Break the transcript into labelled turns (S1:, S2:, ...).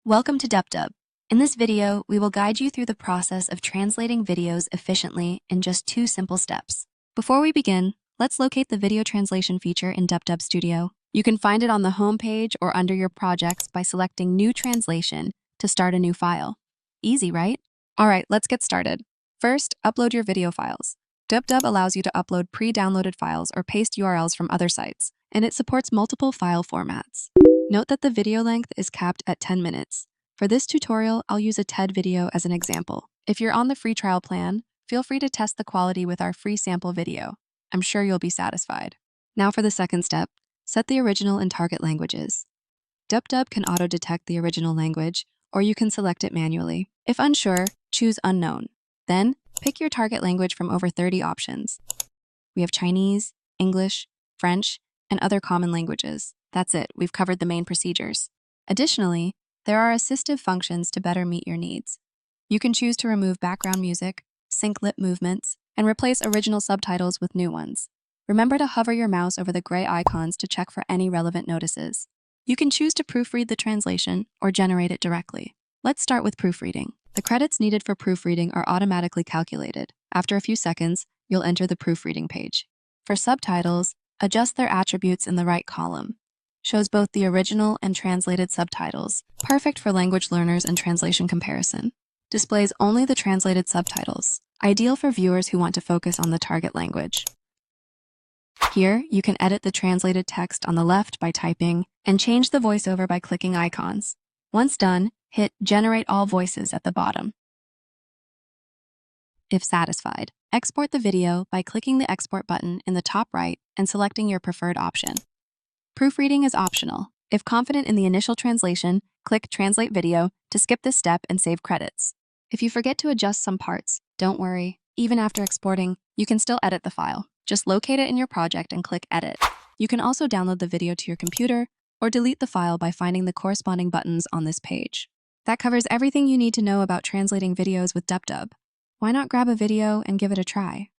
S1: Welcome to Dupdub. In this video, we will guide you through the process of translating videos efficiently in just 2 simple steps. Before we begin, let's locate the video translation feature in Dupdub Studio. You can find it on the home page or under your projects by selecting New Translation to start a new file. Easy, right? All right, let's get started. First, upload your video files. Dupdub allows you to upload pre-downloaded files or paste URLs from other sites, and it supports multiple file formats. Note that the video length is capped at 10 minutes. For this tutorial, I'll use a TED video as an example. If you're on the free trial plan, feel free to test the quality with our free sample video. I'm sure you'll be satisfied. Now for the second step, set the original and target languages. Dupdub can auto-detect the original language, or you can select it manually. If unsure, choose Unknown. Then, pick your target language from over 30 options. We have Chinese, English, French, and other common languages. That's it, we've covered the main procedures. Additionally, there are assistive functions to better meet your needs. You can choose to remove background music, sync lip movements, and replace original subtitles with new ones. Remember to hover your mouse over the gray icons to check for any relevant notices. You can choose to proofread the translation or generate it directly. Let's start with proofreading. The credits needed for proofreading are automatically calculated. After a few seconds, you'll enter the proofreading page. For subtitles, adjust their attributes in the right column. Shows both the original and translated subtitles, perfect for language learners and translation comparison. Displays only the translated subtitles, ideal for viewers who want to focus on the target language. Here, you can edit the translated text on the left by typing and change the voiceover by clicking icons. Once done, hit Generate All Voices at the bottom. If satisfied, export the video by clicking the Export button in the top right and selecting your preferred option. Proofreading is optional. If confident in the initial translation, click Translate Video to skip this step and save credits. If you forget to adjust some parts, don't worry. Even after exporting, you can still edit the file. Just locate it in your project and click Edit. You can also download the video to your computer or delete the file by finding the corresponding buttons on this page. That covers everything you need to know about translating videos with Dupdub. Why not grab a video and give it a try?